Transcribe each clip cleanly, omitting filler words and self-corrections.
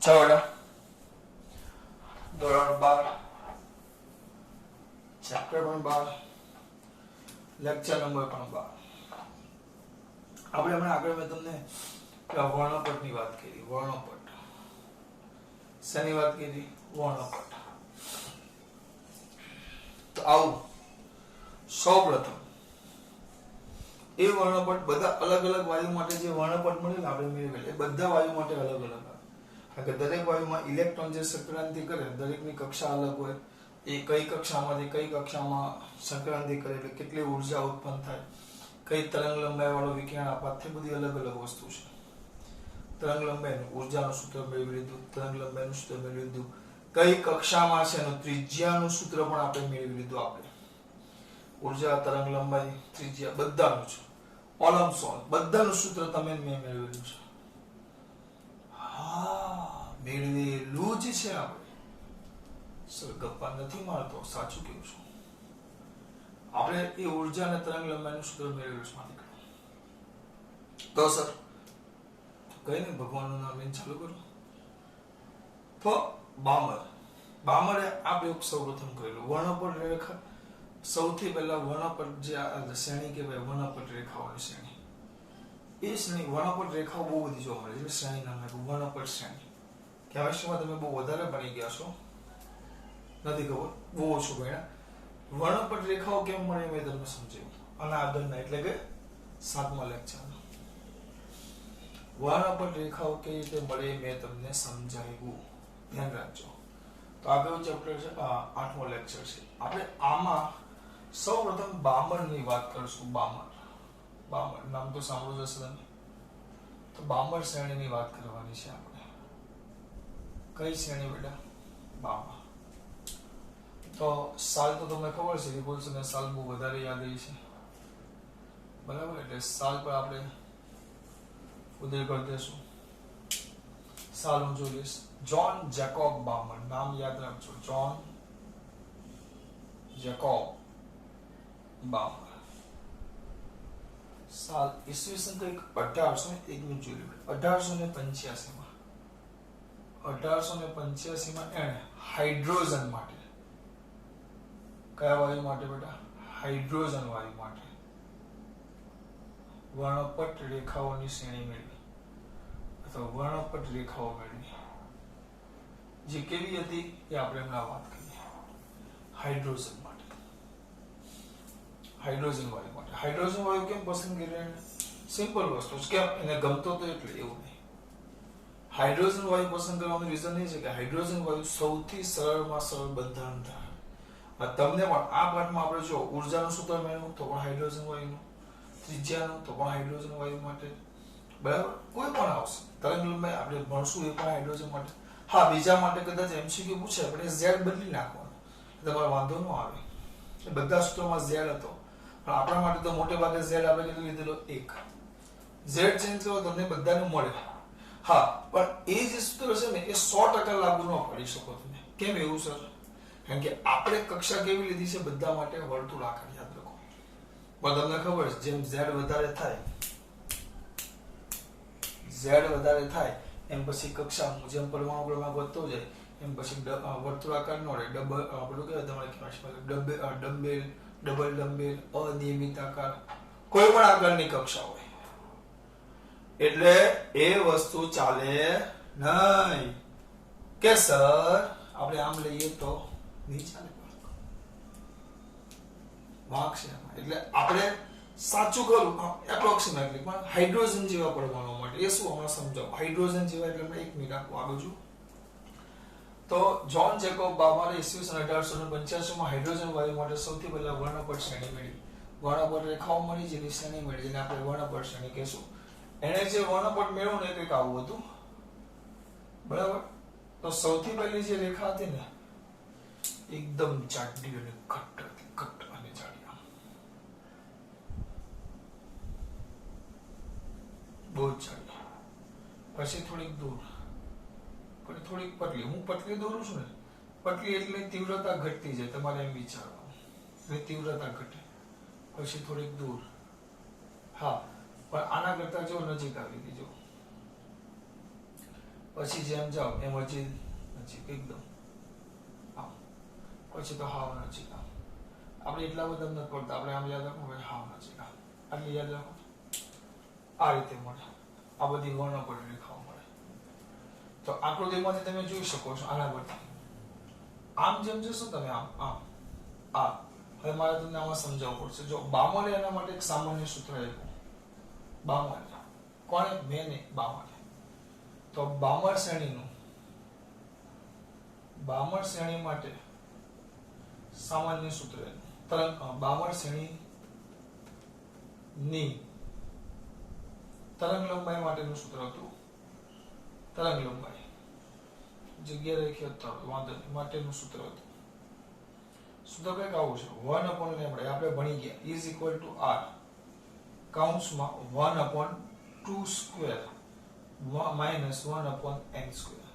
चलो ધોરણ 12 ચેપ્ટર પણ 12 લેક્ચર નંબર પણ 12 આપણે હમણાં આગળ મેં તમને વર્ણપટની વાત કરી. વર્ણપટ શેની વાત કરી? વર્ણપટ. તો આવું સૌપ્રથમ એ વર્ણપટ બધા અલગ અલગ વાયુ માટે જે વર્ણપટ મળેલા આપણે મેળવેલ એ બધા વાયુ માટે અલગ અલગ આવે. કારણ કે દરેક વાયુમાં ઇલેક્ટ્રોન જે સંક્રાંતિ કરે દરેકની કક્ષા અલગ હોય. એ કઈ કક્ષામાંથી કઈ કક્ષામાં સંક્રાંતિ કરે એટલે કેટલી ઉર્જા ઉત્પન્ન થાય, કઈ તરંગ લંબાઈ વાળો વિકિરણ આપાત થાય, બધી અલગ અલગ વસ્તુ છે. તરંગ લંબાઈનું ઉર્જાનું સૂત્ર મેળવી લીધું, તરંગ લંબાઈનું સૂત્ર મેળવી લીધું, કઈ કક્ષામાં છે એનું ત્રિજ્યાનું સૂત્ર પણ આપણે મેળવી લીધું. આપણે ઉર્જા, તરંગ લંબાઈ, ત્રિજ્યા બધાનું છે. ઓલમ સોલ બધાનું સૂત્ર તમે મેં મેળવેલું છે. હા, મેળવેલું જ છે. આપણે સર ગપ્પા નથી મારતો, સાચું કેવું છું. આપણે એ ઉર્જા અને તરંગ લંબાઈનું સૂત્ર મેળવેલું છે. તો સર કઈ ને ભગવાનનું નામ લઈને ચાલુ કરો. તો બામરે આ પ્રયોગ સૌપ્રથમ કરેલું. વર્ણપટ રેખા સૌથી પહેલા વર્ણપટ જે શ્રેણી કહેવાય, વર્ણપટ રેખાઓની શ્રેણી. એ શ્રેણી વર્ણપટ રેખાઓ બહુ બધી જોવા મળે છે. શ્રેણી નામ આપ્યું વર્ણપટ શ્રેણી. કેમિસ્ટ્રીમાં તમે બહુ વધારે ભણી ગયા છો, નથી ખબર, બહુ ઓછું ભણ્યા. વર્ણપટ રેખાઓ કેમ મળે મેં તમને સમજાવ્યું. અને આગળના એટલે કે 7મા લેક્ચરમાં વર્ણપટ રેખાઓ કઈ રીતે મળે મેં તમને સમજાવ્યું. ધ્યાન રાખજો. તો આગળ ચેપ્ટર છે 8મો લેક્ચર છે. આપણે આમાં સૌપ્રથમ બામરની વાત કરીશું. બામર નામ તો સાંભળ્યું જશે તમે. તો બામર શ્રેણીની વાત કરવાની છે આપણે. કઈ શ્રેણી બેટા? બામર. તો સાલ તો તમને ખબર છે, રિપોલ્સન અને સાલ બહુ વધારે યાદ રહી છે, બરાબર. એટલે સાલ પર આપણે ઉદય કરી દેશું. સાલ હું જોઈશ. જ્હોન જેકોબ બામર, નામ યાદ રાખજો. John Jacob બામર. સાલ ઈસવીસન કંઈક 1801 જોઈ લો. 1885 માં એણે હાઇડ્રોજન માટે, કયા વાયુ માટે બેટા? હાઇડ્રોજન વાયુ માટે વર્ણપટ રેખાઓની શ્રેણી મેળવી, અથવા વર્ણપટ રેખાઓ મેળવી. જે કેવી હતી એ આપણે હમણાં વાત કરીએ. હાઇડ્રોજન માટે, હાઇડ્રોજન વાયુ માટે. હાઇડ્રોજન વાયુ કેમ પસંદ કર્યો? સિમ્પલ વસ્તુ છે. કેમ? એને ગમતો તો એટલે, એવું નહીં. હાઇડ્રોજન વાયુ પસંદ કરવાનું રીઝન એ છે કે હાઇડ્રોજન વાયુ સૌથી સરળમાં સરળ બંધારણ ધરાવે. તમને પણ આ પાઠમાં આપણે જો ઉર્જાનું સૂત્ર મેળવું તો પણ હાઇડ્રોજન વાયુનું, ત્રિજ્યાનું તો પણ હાઇડ્રોજન વાયુ માટે, બરાબર. કોઈ પણ આવશે. તરંગ લંબાઈ આપણે ભણશું એ પણ હાઇડ્રોજન માટે. હા, બીજા માટે કદાચ એમસીક્યુ પૂછે પણ એ ઝેડ બદલી નાખવાનો, તમારે વાંધો ન આવે. બધા સૂત્રોમાં ઝેડ હતો, પણ આપણા માટે તો મોટે ભાગે ઝેડ આપણે કેટલું લીધેલો? 1. ઝેડ ચેન્જ કરો તમને બધાને મળે. હા, પણ એ જે સૂત્ર છે ને એ 100% લાગુ ન પડી શકો તમે. કેમ એવું સર? કારણ કે આપણે કક્ષા કેવી લીધી છે? બધા માટે વર્તુળાકાર. યાદ રાખો. પણ તમને ખબર છે જેમ ઝેડ વધારે થાય એમ પછી કક્ષા જેમ પરમાણુ ક્રમાંક વધતો જાય એમ પછી વર્તુળાકાર નો રહે. આપણું કહેવાય તમારે ડબલ ડમ્બેલ, અનિયમિત આકાર, કોઈ પણ આકારની કક્ષા હોય એટલે એ વસ્તુ ચાલે નહીં. કે સર આપણે આમ લઈએ તો નહીં ચાલે, વાંક છે એમાં. એટલે આપણે સાચું કરું એપ્રોક્સિમેટલી, પણ હાઇડ્રોજન જેવા પરમાણુ માટે એ શું હમણાં સમજાવો. હાઇડ્રોજન જેવા એટલે આપણે 1 મિનિટ આપો આગળ જો. તો જ્હોન જેકોબ બામરે ઈસવીસન 1885 માં હાઇડ્રોજન વાયુ માટે સૌથી પહેલા વર્ણપટ શ્રેણી મેળવી. વર્ણપટ રેખાઓ મળી, જેની શ્રેણી મળી, જેને આપણે વર્ણપટ શ્રેણી કહેશું. એને જે વર્ણપટ મેળવ્યું ને કંઈક આવું હતું, બરાબર. તો સૌથી પહેલી જે રેખા હતી ને એકદમ જાડી અને ઘટ્ટ હતી, ઘટ્ટ અને જાડી, બહુ જ જાડી. પછી થોડીક દૂર, પછી થોડીક પતલી. હું પતલી દોરું છું ને, પતલી એટલે તીવ્રતા ઘટતી જાય, તમારે એમ વિચારવાનું. એટલે તીવ્રતા ઘટે. પછી થોડીક દૂર. હા, પણ આના કરતા જો નજીક આવી ગઈ. જો પછી જેમ જાઓ એમ હજી નજીક એકદમ આમ, પછી તો હાવ નજીક આમ. આપણે એટલા બધા નથી પડતા, આપણે આમ યાદ રાખવું કે હાવ નજીક આમ, આટલી યાદ રાખો. આ રીતે મળે, આ બધી વર્ણપટ રેખાઓ મળે. તો આકૃતિમાંથી તમે જોઈ શકો છો આના પરથી. આમ જેમ જશો તમે આમ આમ આ, હવે મારે તમને આમાં સમજાવવું પડશે. જો બામરે એના માટે એક સામાન્ય સૂત્ર આપ્યું. બામર કોણે? મેને બામરે. તો બામર શ્રેણી માટે સામાન્ય સૂત્ર તરંગ બામર શ્રેણી ની તરંગ લંબાઈ માટેનું સૂત્ર હતું. તરંગ લંબાઈ જગ્યા રેખીય તળ વાંધો માટેનું સૂત્ર હતું. સૂત્ર કંઈક આવું છે, 1/λ આપણે ભણી ગયા ઇઝ ઇક્વલ ટુ r કૌંસમાં 1/2 square minus 1/n square.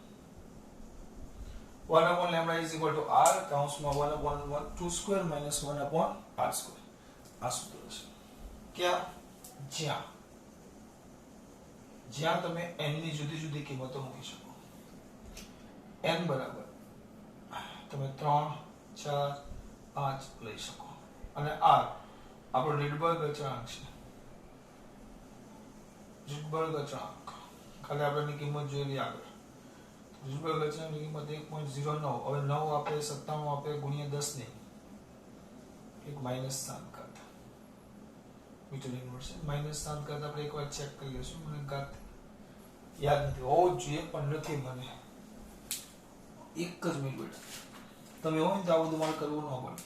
1/λ is equal to r કૌંસમાં 1/2 સ્ક્વેર માઇનસ 1/r સ્ક્વેર. આ સૂત્ર છે. ક્યાં? જ્યાં તમે n ની જુદી જુદી કિંમતો મૂકી શકો. n બરાબર તમે 3, 4, 5 લઈ શકો. અને r આપણો રીડબર્ગ અચળાંક છે. રીડબર્ગ અચળાંક ખાલી આપણે કિંમત જોઈ લઈએ આગળ. રીડબર્ગ અચળાંકની કિંમત 1.09. હવે 9 આપે 97 આપે ગુણ્યા 10 ની એક -7 ઘાત મીટર ઇન્વર્સ. -7 ઘાત આપણે એકવાર ચેક કરી લઈશું. મને ઘાત યાદ નથી, હોવું જ જોઈએ પણ નથી મને. એક જ મિનિટ તમે હોય તો આ બધું મારે કરવું ન પડે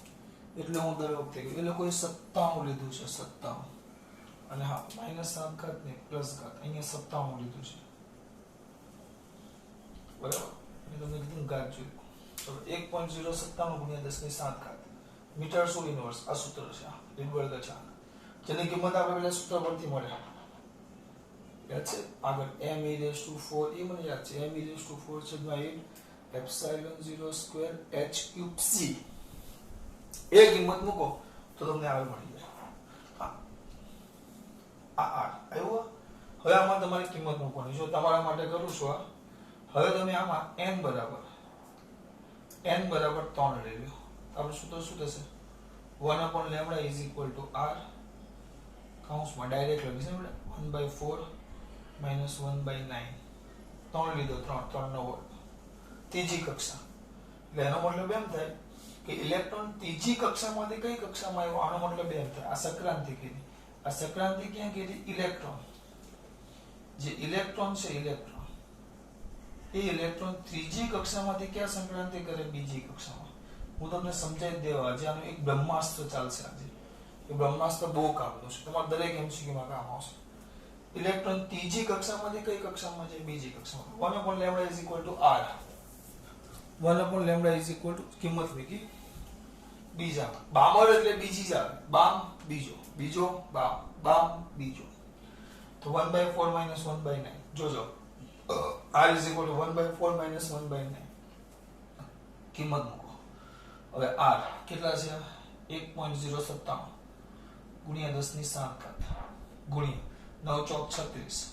એટલે હું દર વખતે કહ્યું. એ લોકોએ 97 લીધું છે, 97. અને હા -7 ઘાત ને પ્લસ ઘાત અહીંયા 97 લીધું છે બરાબર. મેં તમને કીધું ઘાત જોયું. તો 1.097 ગુણ્યા 10 ની 7 ઘાત મીટર શું ઇન્વર્સ. આ સૂત્ર છે રીડબર્ગ અચળાંક, જેની કિંમત આપણે પેલા સૂત્ર પરથી મળે. યાદ છે? આગળ m(e⁴) એ મને યાદ છે. m(e⁴) છેદમાં 8 એપ્સિલોન 0 સ્ક્વેર h³ c. એ કિંમત મૂકો તો તમને આગળ મળી જાય. આ આવ્યો. હવે આમાં તમારે કિંમત મૂકવાની. જો તમારા માટે કરું છું આ. હવે તમે આમાં n બરાબર 3 લઈ લો. આપણે સૂત્ર શું થશે? 1/λ ઇઝ ઇક્વલ ટુ r કૌંસમાં ડાયરેક્ટ લખી છે 1/4 માઇનસ 1/9. 3 લીધો, 3 નો વર્ગ. ત્રીજી કક્ષા એટલે એનો મતલબ એમ થાય કે ઇલેક્ટ્રોન ત્રીજી કક્ષામાંથી કઈ કક્ષામાં આવ્યો. આનો મતલબ એમ થાય આ સંક્રાંતિ કીધી. આ સંક્રાંતિ ક્યાં કીધી? ઇલેક્ટ્રોન. જે ઇલેક્ટ્રોન છે ઇલેક્ટ્રોન એ ઇલેક્ટ્રોન ત્રીજી કક્ષામાંથી ક્યાં સંક્રાંતિ કરે? બીજી કક્ષામાં. હું તમને સમજાવી દેવા આજે આનું એક બ્રહ્માસ્ત્ર ચાલશે આજે. એ બ્રહ્માસ્ત્ર બહુ કામનું છે, તમારે દરેક MCQ માં કામ આવશે. ઇલેક્ટ્રોન ત્રીજી કક્ષામાંથી કઈ કક્ષામાં છે? બીજી કક્ષામાં. 1/λ is equal to r. 1/λ is equal to કિંમત મૂકી બીજા. બામર એટલે બીજી જ આવે. બામ બીજો, બીજો બામ, બામ બીજો. તો 1/4 માઇનસ 1/9. જોજો r is equal two 1/4 minus 1/9. કિંમત મૂકો. હવે r કેટલા છે? 1.097 ગુણ્યા 10 ની 7 ઘાત ગુણ્યા 9 ચોક 36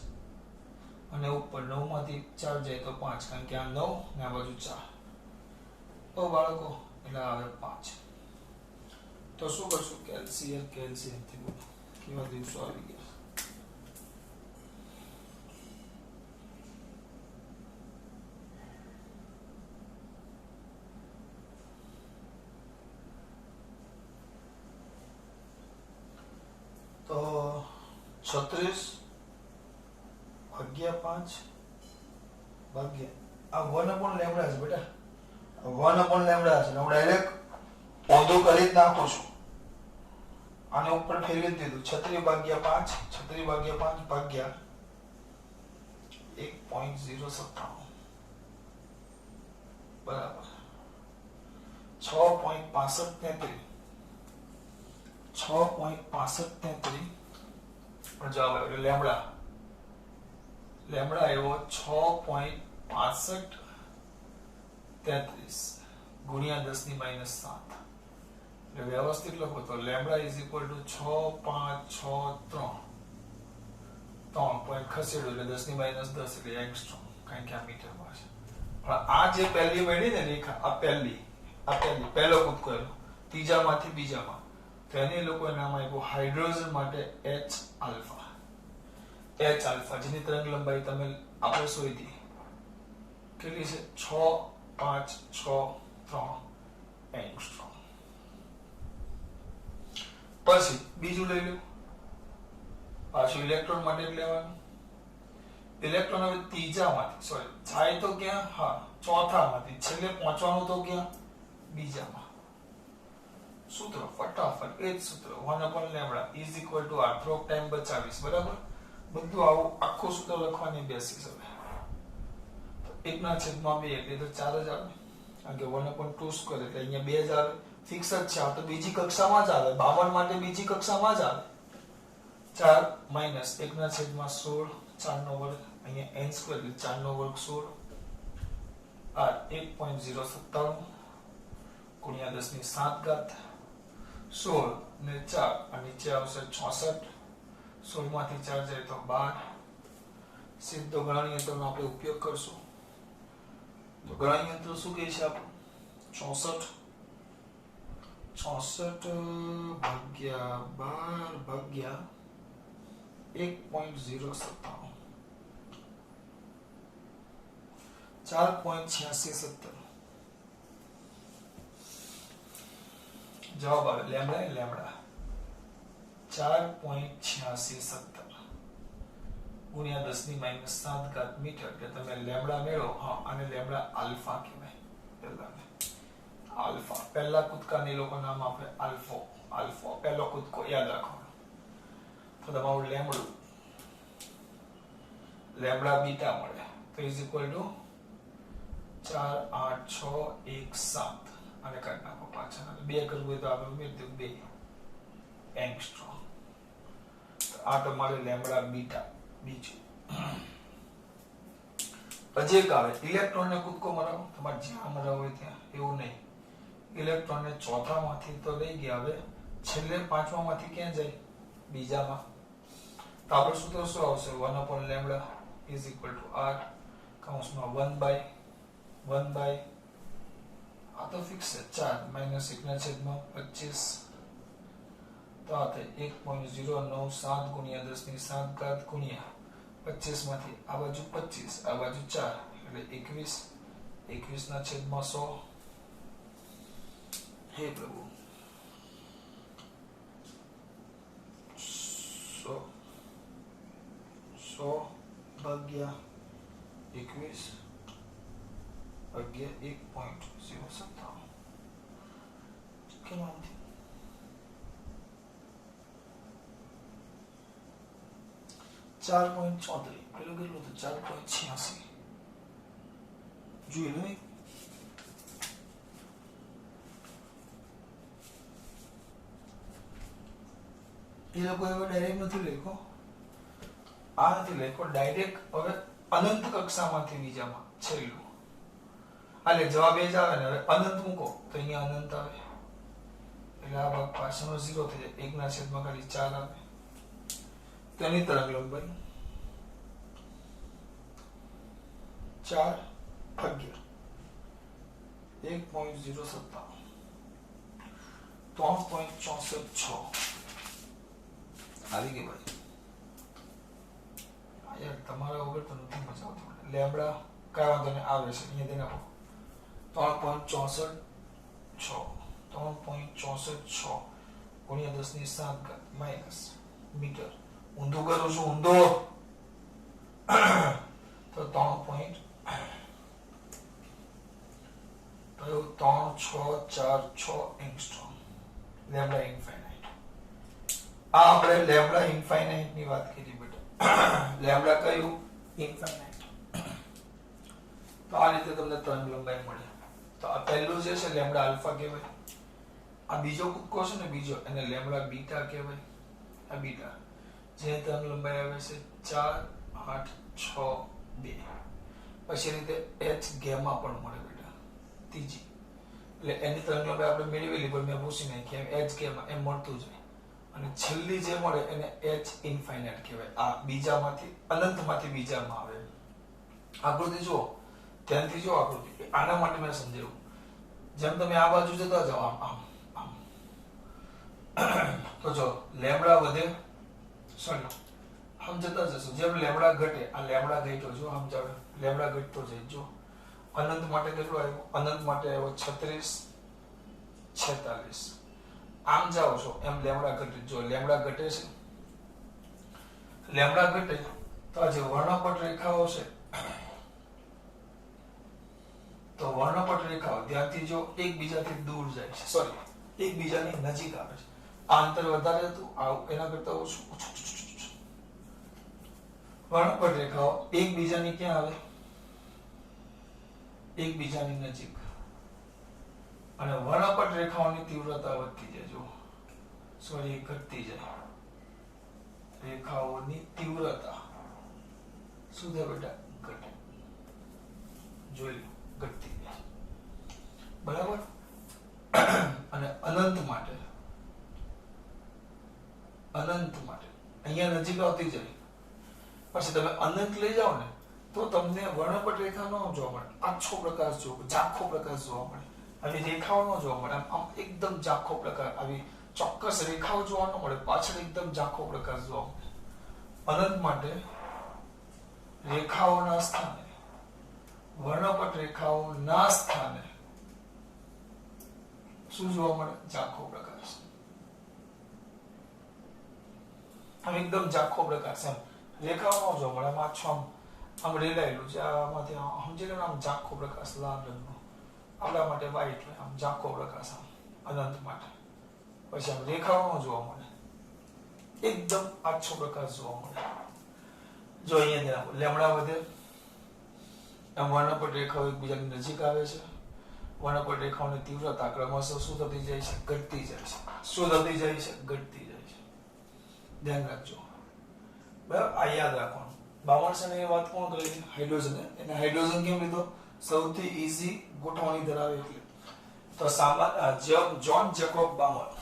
અને ઉપર 9 માંથી 4 જાય તો 5, કારણ કે આ 9 ને આ બાજુ 4. તો બાળકો એટલે આવે 5. તો શું કરશું? કેલ્શિયમ થી બોલો કેવા દિવસો આવી ગયા. તો 36 ભાગ્યા 5 ભાગ્યા આ 1/λ છે બેટા. 1/λ છે. હું ડાયરેક્ટ ઓધો કરી જ નાખું છું. આને ઉપર ફેરવી દીધું. 36 ભાગ્યા 5 ભાગ્યા 1.097 બરાબર 6.6533. 6.6533 પણ જવાબ આવ્યો એટલે લેમ્બડા આવ્યો 6.6533 ગુણ્યા 10 ની -7. એટલે વ્યવસ્થિત લખો તો lambda is equal two 6.563. 3 point ખસેડો એટલે 10 ની -10 એટલે એંગસ્ટ્રોમ. કારણ કે આ મીટરમાં છે. પણ આ જે પહેલી મળી ને રેખા, આ પહેલો કૂદકો એનો ત્રીજામાંથી બીજામાં, તો એને લોકોએ નામ આપ્યું હાઇડ્રોજન માટે H આલ્ફા. H આલ્ફા જેની તરંગ લંબાઈ તમે આપણે શોધી કેટલી છે? 6.563 એંગસ્ટ્રોમ. પછી બીજું લઈ લો, પાછું ઇલેક્ટ્રોન માટે જ લેવાનું. ઇલેક્ટ્રોન હવે ત્રીજામાંથી જાય તો ક્યાં? હા, ચોથામાંથી છેલ્લે પહોંચવાનું તો ક્યાં? બીજામાં. સૂત્ર ફટાફટ એ જ સૂત્ર 1/λ ઇઝ ઇક્વલ ટુ r. થોડોક ટાઈમ બચાવીશ, બરાબર? બધું આવું આખું સૂત્ર લખવાની બેસીસ. હવે 1/2 એટલે તો 4 જ આવે, કારણ કે 1/2 સ્ક્વેર એટલે અહીંયા 2 જ આવે. ફિક્સ જ છે, આ તો બીજી કક્ષામાં જ આવે. 52 માટે બીજી કક્ષામાં જ આવે. 4 માઈનસ 1/16 4 નો વર્ગ, અહીંયા n સ્ક્વેર એટલે 4 નો વર્ગ 16 આ 1.097 ગુણ્યા 10 ની 7 ઘાત 16 ને 4 આ નીચે આવશે 66. 16 માંથી 4 જાય તો 12. સીધો ગણન યંત્રનો આપણે ઉપયોગ કરશું. તો ગણન યંત્ર શું કહે છે આપણું? 66 ભાગ્યા 12 ભાગ્યા 1.097 4.8670 જવાબ આવે લેમ્ડા 4.8670 ગુણ્યા 10 ની -7 ઘાત મીટર એટલે તમે લેમ્ડા મેળવો. હા, અને લેમ્ડા આલ્ફા કહેવાય. આલ્ફા પહેલા કૂદકાને લોકો નામ આપે આલ્ફો પહેલો કૂદકો યાદ રાખવાનો. તો તમારું લેમ્ડા બીટા મળે તો ઇઝ ઇક્વલ ટુ 4 8 6 1 7 અને કાઢી નાખો પાછળ. 2 કરવું હોય તો આપણે ઉમેરી દઉં 2 એંગસ્ટ્રોમ. આ તમારે લેમ્ડા બીટા. બીજું પછી એક આવે ઇલેક્ટ્રોન ને કૂદકો મરાવો. તમારે જ્યાં મરાવો હોય ત્યાં, એવું નહીં. ઇલેક્ટ્રોન ને ચોથામાંથી તો લઈ ગયા, હવે છેલ્લે પાંચમામાંથી ક્યાં જાય? બીજામાં. તો આપણે સૂત્ર શું આવશે? 1/λ ઇઝ ઇક્વલ ટુ r કૌંસમાં 1/1 આ તો ફિક્સ છે 4 માઈનસ 1/25 તો આ થાય 1.097 ગુણ્યા 10 ની 7 ઘાત ગુણ્યા 25 માંથી આ બાજુ 25 આ બાજુ 4 એટલે 21/100. હે પ્રભુ 100 ભાગ્યા 21 ભાગ્યા 1.097 કેમ આમ થયું? 4.34 પેલું કેટલું હતું? 4.86 જોઈ લો. એ લોકો એવો ડાયરેક્ટ નથી લખ્યો, આ નથી લખ્યો ડાયરેક્ટ. હવે અનંત કક્ષામાંથી બીજામાં છેલ્લું એટલે જવાબ એ જ આવે ને. હવે અનંત મૂકો તો અહીંયા અનંત આવે એટલે આ ભાગ પાછળનો 0 થઈ જાય. 1/4 ખાલી 4 આવે. તેની તરંગ લંબાઈ 4 ભાગ્યા 1.097 3.646 આવી ગઈ ભાઈ. યાર તમારા વગર તો નથી મજા આવતી. લેમ્ડા કાંઈ વાંધો નહીં આવે છે અહીંયા દઈ નાખો. 3.646 ગુણ્યા 10 ની 7 ઘાત માઈનસ મીટર. ઊંધું કરું છું, ઊંધો તો 3.3646 એંગસ્ટ્રોમ લેમ્ડા ઇન્ફાઇનાઇટ. આ આપણે લેમ્ડા ઇન્ફાઇનાઇટ ની વાત કરી બેટા. લેમ્ડા કયું? ઇન્ફાઇનાઇટ. તો આ રીતે તમને તરંગ લંબાઈ મળે. તો આ પહેલું જે છે લેમ્ડા આલ્ફા કહેવાય. આ બીજો કૂદકો છે ને બીજો, એને લેમ્ડા બીટા કહેવાય. આ બીટા જે તરંગ લંબાઈ આવે છે 4 8 6 2. પછી રીતે h ગેમા પણ મળે બેટા ત્રીજી. એટલે એની તરંગ લંબાઈ આપણે મેળવેલી પણ મેં પૂછી નાખી એમ h ગેમા એમ મળતું જાય. અને છેલ્લી જે મળે એને h ઇન્ફાઇનાઇટ કહેવાય. આ બીજામાંથી અનંતમાંથી બીજામાં આવે. આકૃતિ જુઓ, ધ્યાનથી જુઓ આકૃતિ. આના માટે મેં સમજાવ્યું. જેમ તમે આ બાજુ જતા જાઓ આમ આમ આમ, તો જો લેમડા વધે, સોરી આમ જતા જશો, જેમ લેમડા ઘટે, આ લેમડા ઘટ્યો જો આમ જાવ, લેમડા ઘટતો જાય. જો અનંત માટે કેટલો આવ્યો? અનંત માટે આવ્યો 36, 46. આમ જાઓ છો એમ લેમડા ઘટે. જો લેમડા ઘટે છે, લેમડા ઘટે તો આ જે વર્ણપટ રેખાઓ છે, તો વર્ણપટ રેખાઓ ધ્યાનથી જો એકબીજાથી દૂર જાય છે, સોરી એકબીજાની નજીક આવે છે. આ અંતર વધારે હતું, આ એના કરતા ઓછું. વર્ણપટ રેખાઓ એકબીજાની ક્યાં આવે? એકબીજાની નજીક. અને વર્ણપટ રેખાઓની તીવ્રતા વધતી જાય. જો સોરી ઘટતી જાય. રેખાઓની તીવ્રતા શું થાય બેટા? ઘટે. જોઈ લો, ઘટતી જાય. બરાબર. અને અનંત માટે અહીંયા નજીક આવતી જાય. પછી તમે અનંત લઈ જાઓ ને તો તમને વર્ણપટ રેખા ન જોવા મળે, આછો પ્રકાશ જોવા, ઝાંખો પ્રકાશ જોવા મળે. આવી રેખાઓ ન જોવા મળે. આમ એકદમ ઝાંખો પ્રકાશ, આવી ચોક્કસ રેખાઓ જોવા ન મળે, પાછળ એકદમ ઝાંખો પ્રકાશ જોવા મળે. અનંત માટે રેખાઓના સ્થાને, વર્ણપટ રેખાઓના સ્થાને શું જોવા મળે? ઝાંખો પ્રકાશ. આમ એકદમ ઝાંખો પ્રકાશ, એમ રેખાઓ ન જોવા મળે. આમ આછો આમ રેલાયેલું છે, આમાંથી સમજી લો, આમ ઝાંખો પ્રકાશ લાલ રંગનો. આપણા માટે વ્હાઈટ હોય, આમ ઝાંખો પ્રકાશ આમ અનંત માટે. પછી આમ રેખાઓ ન જોવા મળે, એકદમ આછો પ્રકાશ જોવા મળે. જો અહીંયા લેમડા વધે, આમ વર્ણપટ રેખાઓ એકબીજાની નજીક આવે છે. વર્ણપટ રેખાઓની તીવ્રતા ક્રમશઃ શું થતી જાય છે? ઘટતી જાય છે. શું થતી જાય છે? ઘટતી જાય છે. ધ્યાન રાખજો, બરાબર. આ યાદ રાખવાનું. બામણસને એ વાત કોણ કરી? હાઇડ્રોજન. એને હાઇડ્રોજન કેમ લીધો? સૌથી ઈઝી ગોઠવણી ધરાવે એટલે. તો જોન જેકોબ બામણ.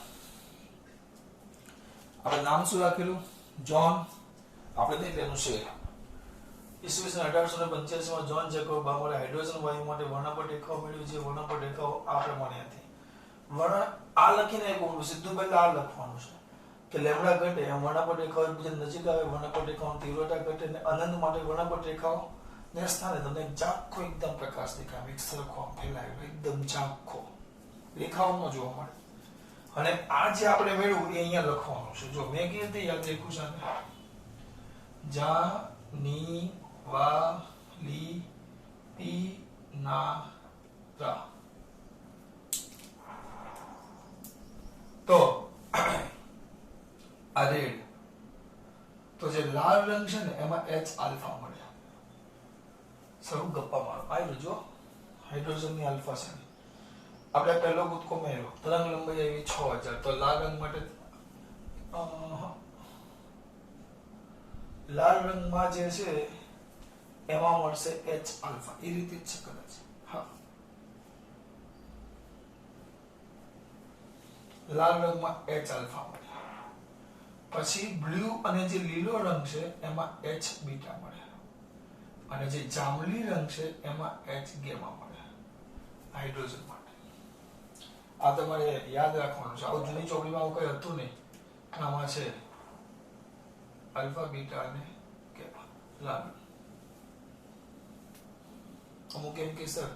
આપણે નામ શું રાખેલું? જોન. આપણે નહીં લેવાનું છે. ઈસવીસન 1885 માં જોન જેકોબ બામરે હાઇડ્રોજન વાયુ માટે વર્ણપટ રેખાઓ મેળવી. જે વર્ણપટ રેખાઓ આ પ્રમાણે હતી. આ લખીને એક સીધું પહેલા આ લખવાનું છે કે લેમડા ઘટે એમ વર્ણપટ રેખાઓ એકબીજાની નજીક આવે, વર્ણપટ રેખાઓની તીવ્રતા ઘટે, અને અનંત માટે વર્ણપટ રેખાઓ ને સ્થાને તમને ઝાંખો એકદમ પ્રકાશ દેખાય, એક સરખો ફેલાયેલો એકદમ ઝાંખો રેખાઓમાં જોવા મળે. અને આ જે આપણે મેળવ્યું એ અહીંયા લખવાનું છે. જો મેં કેવી રીતે યાદ રાખ્યું છે? જા ની વા લી પી ના રા. તો આ રેડ, તો જે લાલ રંગ છે ને એમાં H આલ્ફા મળે. સરું ગપ્પા મારો આવ્યું. જો હાઇડ્રોજન ની આલ્ફા છે. આપણે પહેલો કૂદકો મેળવ્યો, તરંગ લંબાઈ આવી 6000. તો લાલ રંગ માટે લાલ રંગમાં જે છે એમાં મળશે H આલ્ફા. એ રીતે જ છે કદાચ. હા, લાલ રંગમાં H આલ્ફા મળે. પછી બ્લુ અને જે લીલો રંગ છે એમાં H બીટા મળે. અને જે જાંબલી રંગ છે એમાં H ગેમા મળે હાઇડ્રોજન માટે. આ તમારે યાદ રાખવાનું છે. આવું જૂની ચોપડીમાં આવું કઈ હતું નહીં. આમાં છે આલ્ફા બીટા અને ગેમા લાલ. અમુક એમ કે સર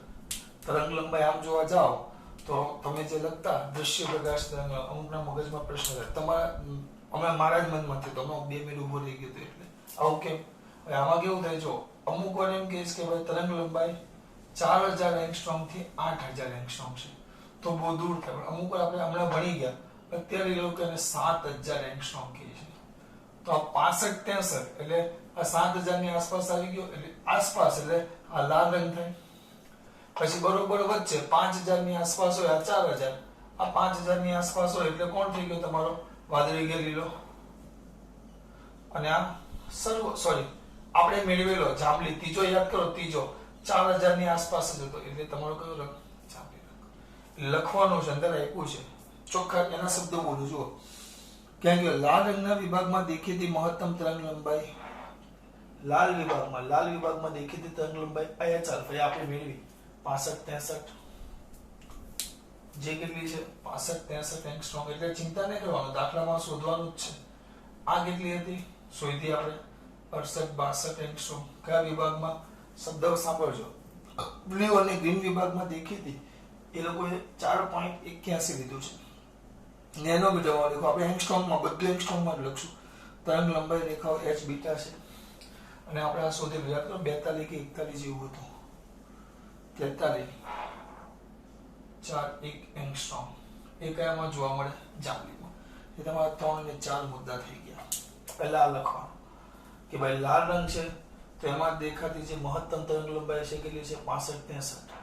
તરંગ લંબાઈ આમ જોવા જાઓ તો તમે જે લખતા દૃશ્ય પ્રકાશ તરંગ, અમુકના મગજમાં પ્રશ્ન થાય. તમારા અમે મારા જ મનમાંથી તો 2 મિનિટ ઉભો રહી ગયો એટલે આવું કેમ? આમાં કેવું થાય? જો અમુક વાર એમ કહીશ કે ભાઈ તરંગ લંબાઈ 4000 એંગસ્ટ્રોમ થી 8000 એંગસ્ટ્રોમ છે તો બહુ દૂર થાય. અમુક વાર આપણે હમણાં ભણી ગયા, અત્યારે એ લોકો એને 7000 એંગસ્ટ્રોમ કહે છે. તો આ 65 63 એટલે આ 7000 ની આસપાસ આવી ગયો, એટલે આસપાસ એટલે આ લાલ રંગ થાય. પછી બરોબર વચ્ચે 5000 ની આસપાસ હોય આ 4000, આ 5000 ની આસપાસ હોય એટલે કોણ થઈ ગયો તમારો? વાદળી કે લીલો. અને આ સોરી આપણે મેળવેલો જાંબલી ત્રીજો યાદ કરો. ત્રીજો 4000 ની આસપાસ જ હતો એટલે તમારો કયો રંગ? જાંબલી રંગ. લખવાનું છે, અંદર આપ્યું છે ચોખ્ખા એના શબ્દો બોલું. જુઓ ક્યાં ગયો? લાલ રંગના વિભાગમાં દેખીતી મહત્તમ તરંગ લંબાઈ લાલ વિભાગમાં દેખીતી તરંગ લંબાઈ h આલ્ફા એ આપણે મેળવી 65 63 જે કેટલી છે 65 63 એંગસ્ટ્રોમ એટલે ચિંતા નહીં કરવાનું દાખલામાં શોધવાનું જ છે આ કેટલી હતી શોધી આપણે 68 62 એંગસ્ટ્રોમ કયા વિભાગમાં શબ્દ સાંભળજો બ્લુ અને ગ્રીન વિભાગમાં દેખીતી એ લોકોએ 4.81 લીધું છે નેનોમીટર માં લખો આપણે એંગસ્ટ્રોમમાં બધું એંગસ્ટ્રોમમાં જ લખશું તરંગ લંબાઈ રેખાઓ h બીટા છે અને આપણે આ શોધેલું યાદ કરો 42 કે 41 જેવું હતું 43 4 1 એંગસ્ટ્રોમ એ કયામાં જોવા મળે જાંબલીમાં એ તમારા 3 અને 4 મુદ્દા થઈ ગયા પહેલા આ લખવાનું કે ભાઈ લાલ રંગ છે તો એમાં દેખાતી જે મહત્તમ તરંગ લંબાઈ છે કેટલી છે 65 63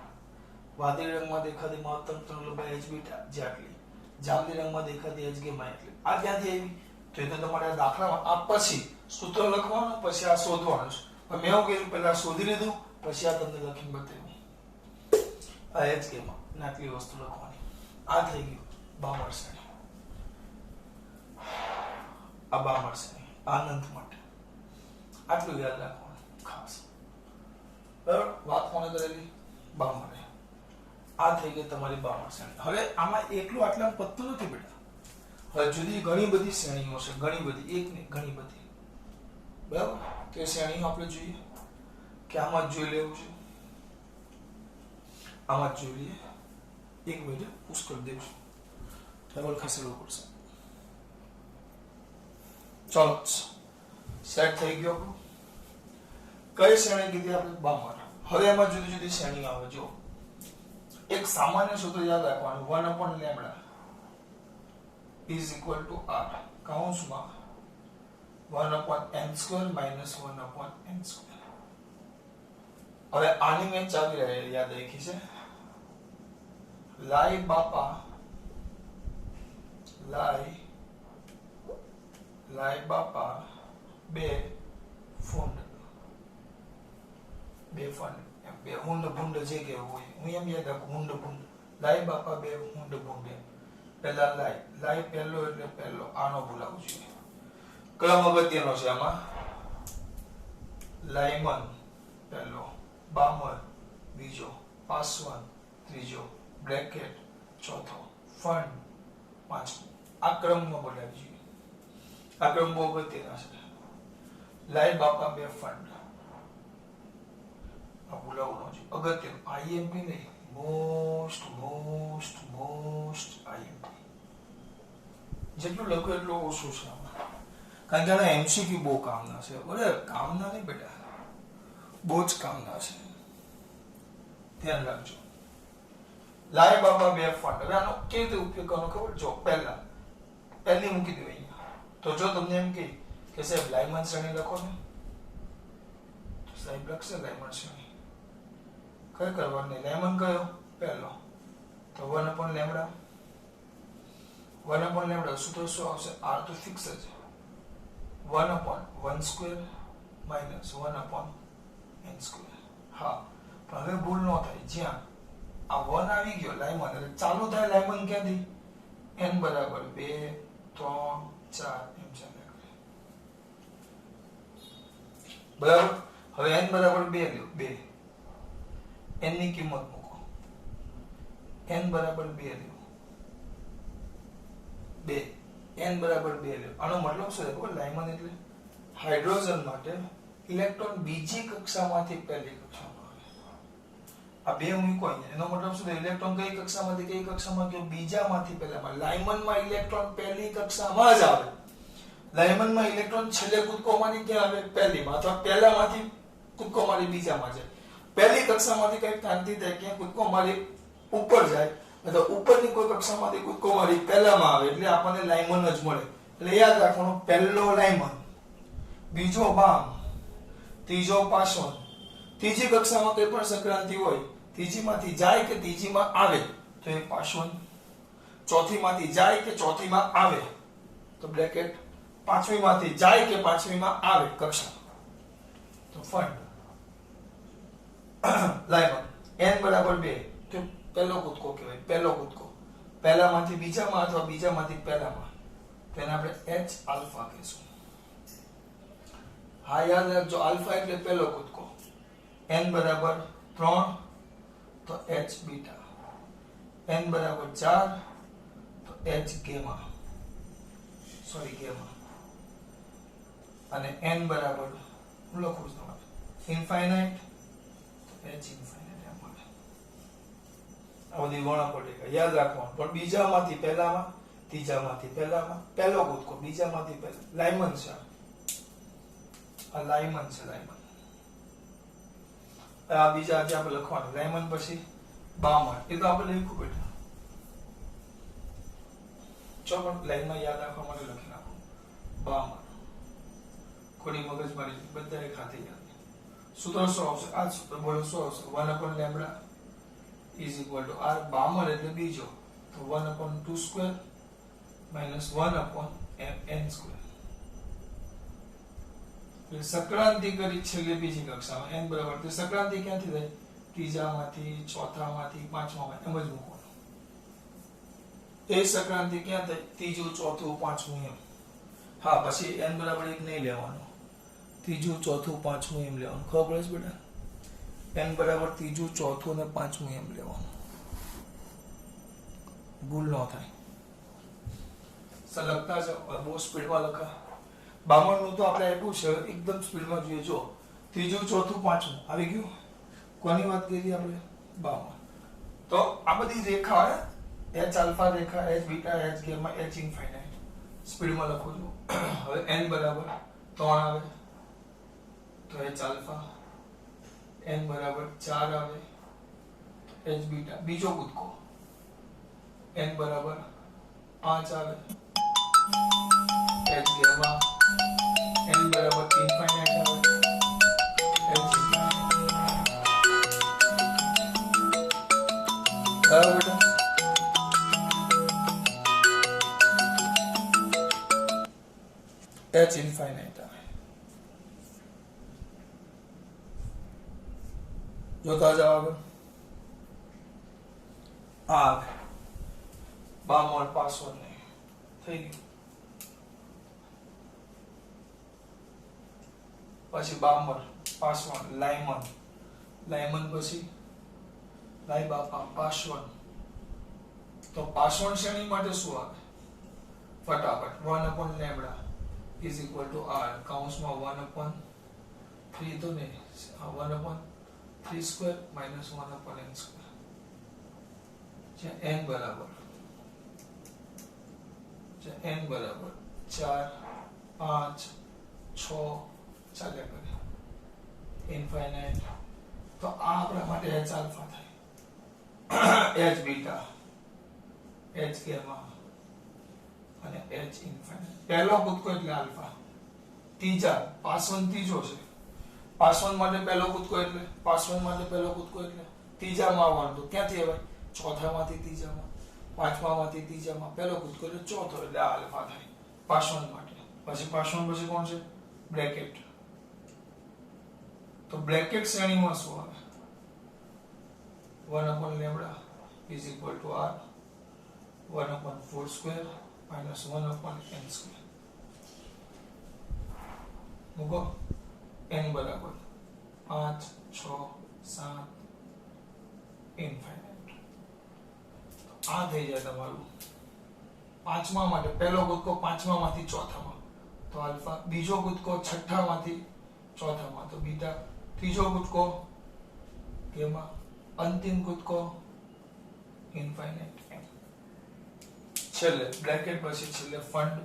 વાદળી રંગમાં દેખાતી મહત્તમ તરંગ લંબાઈ h બીટા જે આટલી જાંબલી રંગમાં દેખાતી h ગેમા એટલી આ ક્યાંથી આવી તો એ તો તમારે દાખલામાં આ પછી સૂત્ર લખવાનું પછી આ શોધવાનું છે પણ મેં એવું કીધું પહેલા શોધી લીધું પછી આ તમને લખીને બતાવ્યું આ h ગેમા આટલી વસ્તુ લખવાની આ થઈ ગયું બામર શ્રેણી આ બામર શ્રેણી આનંદ માટે આટલું યાદ રાખવાનું ખાસ બરાબર વાત કોને કરેલી બામર આ થઈ ગઈ તમારી બામર શ્રેણી હવે આમાં એકલું આટલા પત્તું નથી બેટા હવે જુદી ઘણી બધી શ્રેણીઓ છે ઘણી બધી એક ને ઘણી બધી બરાબર કે શ્રેણીઓ આપણે જોઈએ કે આમાં જ જોઈ લેવું છે આમાં જ જોઈ લઈએ એક મિનિટ પુશ કરી દેવું ટેબલ ખસેડવું પડશે ચાલો સેટ થઈ ગયો કઈ શ્રેણી કીધી આપણે બામર હવે એમાં જુદી જુદી શ્રેણીઓ આવે જો એક સામાન્ય સૂત્ર યાદ રાખવાનું 1/λ is equal to r કૌંસમાં 1/m² - 1/n². હવે આની મેં ચાવી રહી યાદ રાખી છે લાઈ બાપા બે ફૂંડ બે હુંડ ભૂંડ જે કેવું હોય હું એમ યાદ રાખું હુંડ ભૂંડ લાઈ બાપા બે હુંડ ભૂંડ પહેલા લાઈ પહેલો એટલે પહેલો આનો બોલાવું જોઈએ ક્રમ અગત્યનો છે આમાં લાઈમન પહેલો બામર બીજો પાસવાન ત્રીજો બ્રેકેટ ચોથો ફંડ પાંચમો આ ક્રમમાં બોલાવી જોઈએ આ ક્રમ બહુ અગત્યનો છે લાઈ બાપા બે ફંડ આ બોલાવવાનો છે અગત્યનો આઈએમપી નહીં મોસ્ટ આઈએમપી જેટલું લખો એટલું ઓછું છે કારણ કે આના એમસીક્યુ બહુ કામના છે બરાબર કામના નહીં બેટા બહુ જ કામના છે ધ્યાન રાખજો લાય બાબા બે ફંડ હવે આનો કેવી રીતે ઉપયોગ કરવાનો ખબર જો પહેલી મૂકી દો અહીંયા તો જો તમને એમ કે સાહેબ લાયમન શ્રેણી લખો ને તો સાહેબ લખશે લાયમન શ્રેણી કઈ કરવાની લાયમન કયો પહેલો તો 1/λ સૂત્ર શું આવશે r તો ફિક્સ છે 1/1² - 1/n². હા પણ હવે ભૂલ ન થાય જ્યાં આ 1 આવી ગયો લાયમન એટલે ચાલુ થાય લાયમન ક્યાંથી n = 2 3 4 એમ ચાલે બરાબર હવે n = 2 લ્યો 2 n ની કિંમત મૂકો n = 2 લ્યો 2 n = 2 લ્યો આનો મતલબ શું છે ખબર લાયમન એટલે હાઇડ્રોજન માટે ઇલેક્ટ્રોન બીજી કક્ષામાંથી પહેલી કક્ષામાં આવે આ બે મૂકો અહીંયા એનો મતલબ શું છે ઇલેક્ટ્રોન કઈ કક્ષામાંથી કઈ કક્ષામાં ગયો બીજામાંથી પહેલામાં લાયમનમાં ઇલેક્ટ્રોન પહેલી કક્ષામાં જ આવે લાયમનમાં ઇલેક્ટ્રોન છેલ્લે કૂદકો મારી ક્યાં આવે પહેલીમાં અથવા પહેલામાંથી કૂદકો મારી બીજામાં જાય પહેલી કક્ષામાંથી કઈ ક્રાંતિ થાય ક્યાં કૂદકો મારી ઉપર જાય અથવા ઉપરની કોઈ કક્ષામાંથી કૂદકો મારી પહેલામાં આવે એટલે આપણને લાયમન જ મળે એટલે યાદ રાખવાનું પહેલો લાયમન બીજો બામ ત્રીજો પાસોન ત્રીજી કક્ષામાં કોઈ પણ સંક્રાંતિ હોય ત્રીજીમાંથી જાય કે ત્રીજીમાં આવે તો એ પાસોન ચોથીમાંથી જાય કે ચોથીમાં આવે તો બ્રેકેટ પાંચમીમાંથી જાય કે પાંચમીમાં આવે કક્ષા તો ફંડ લાયમન n = 2 તો પહેલો કૂદકો કહેવાય પહેલો કૂદકો પહેલામાંથી બીજામાં અથવા બીજામાંથી પહેલામાં તો એને આપણે h આલ્ફા કહીશું હા યાદ રાખજો, આલ્ફા એટલે પહેલો કૂદકો, n બરાબર 3 તો h બીટા, n બરાબર 4 તો h ગેમા, સોરી ગેમા, અને n બરાબર હું લખું છું તમારે ઇન્ફાઇનાઇટ તો h ઇન્ફાઇનાઇટ એમ મળે. આ બધી વર્ણપટ્ટિકા યાદ રાખવાનું. પણ બીજામાંથી પહેલામાં, ત્રીજામાંથી પહેલામાં, પહેલો કૂદકો બીજામાંથી પહેલા, લાઇમન છે આ લાઇમન છે, લાઇમન. આ બીજા આજે આપણે લખવાનું લાઇમન, પછી બામણ, એ તો આપણે લખ્યું બેઠા. ચો પણ લાઈનમાં યાદ રાખવા માટે લખી નાખો બામણ. ખોટી મગજમારી બધાએ ખાતી યાદ. સૂત્ર શું આવશે? આ સૂત્ર બોલો શું આવશે? 1/λ is equal to r. બામણ એટલે બીજો, તો 1/2 square minus 1/n square. Sankranti કરી છેલ્લે બીજી કક્ષામાં n બરાબર, તો સંક્રાંતિ ક્યાંથી થાય? ત્રીજામાંથી, ચોથામાંથી, પાંચમામાંથી, એમ જ મૂકવાનું. એ સંક્રાંતિ ક્યાં થાય? ત્રીજું, ચોથું, પાંચમું એમ. હા, પછી n બરાબર 1 નહીં લેવાનું, ત્રીજું, ચોથું, પાંચમું એમ લેવાનું. ખબર પડે છે બેટા? n બરાબર ત્રીજું, ચોથું અને પાંચમું એમ લેવાનું, ભૂલ ન થાય. લખતા જાઓ, બહુ સ્પીડમાં લખા. બામણનું તો આપણે આપ્યું છે, એકદમ સ્પીડમાં જોઈએ. જો ત્રીજું, ચોથું, પાંચમું આવી ગયું. કોની વાત કરી આપણે? બામણ. તો આ બધી રેખા હે, h આલ્ફા રેખા, h beta, h gamma, h infinite. સ્પીડમાં લખું છું. હવે n બરાબર 3 આવે તો h આલ્ફા, n બરાબર 4 આવે તો h બીટા, બીજો કૂદકો n બરાબર 5 આવે h ગેમા, n બરાબર ઇન્ફાઇનાઇટ આવે h બરાબર બેટા. h ઇન્ફાઇનાઇટ આવે. જોતા જાઓ આગળ. આ 52 પાસવર્ડ ને થઈ ગયું. પછી 52 પાસવર્ડ, લાઇમન, લાઇમન પછી લાઈ બાપા પાસવર્ડ. તો પાસવર્ડ શ્રેણી માટે શું આવે? ફટાફટ 1/λ is equal to r, કૌંસમાં 1/3 તો નહીં, 1/3 સ્ક્વેર minus 1/n સ્ક્વેર. જ્યાં n બરાબર 4, 5, 6 ચાલ્યા કરે ઇન્ફાઇનાઇટ. તો આ આપણા માટે h આલ્ફા થાય, h બીટા, h ગેમા અને h ઇન્ફાઇનાઇટ. પહેલો કૂદકો એટલે આલ્ફા. ત્રીજા પાસવન ત્રીજો છે, પાસવન માટે પહેલો કૂદકો એટલે, પાસવન માટે પહેલો કૂદકો એટલે ત્રીજામાં આવવાનું. તો ક્યાંથી આવે? ચોથામાંથી ત્રીજામાં, પાંચમામાંથી ત્રીજામાં, પહેલો કૂદકો એટલે ચોથો, એટલે આ આલ્ફા થાય પાસવન માટે. પછી પાસવન પછી કોણ છે? બ્રેકેટ. તો બ્રેકેટ શ્રેણીમાં શું આવે? 1/λ is equal to r 1/4 square minus 1/n square. મૂકો n બરાબર 5, 6, 7 ઇન્ફાઇનાઇટ. આ થઈ જાય તમારું પાંચમા માટે પહેલો કૂદકો, પાંચમામાંથી ચોથામાં તો આલ્ફા, બીજો કૂદકો છઠ્ઠામાંથી ચોથામાં તો બીટા, ત્રીજો કૂદકો ગેમા, અંતિમ કૂદકો ઇન્ફાઇનાઇટ એમ. છેલ્લે બ્રેકેટ પછી છેલ્લે ફંડ.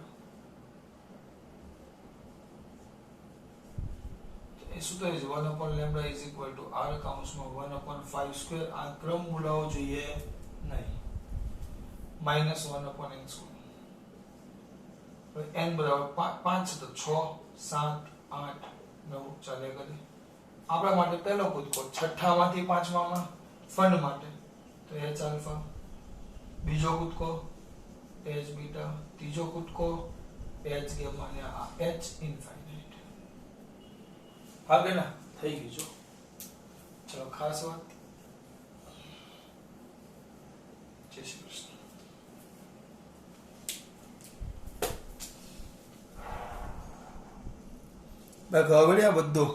એ સૂત્ર છે 1/λ is equal to r કૌંસમાં 1/5 સ્ક્વેર. આ ક્રમ ભૂલાવો જોઈએ નહીં, minus 1/n સ્ક્વેર. n બરાબર 5 તો 6, 7, 8, 9 ચાલ્યા કરે. આપણા માટે પહેલો કૂદકો છઠ્ઠામાંથી પાંચમામાં ફંડ માટે તો h આલ્ફા, બીજો કૂદકો h બીટા, ત્રીજો કૂદકો h ગેમા અને આ h ઇન્ફાઇનાઇટ. હા બેના થઈ ગયું. જો ચલો ખાસ વાત. જય શ્રી કૃષ્ણ. બાકી હવે આ બધું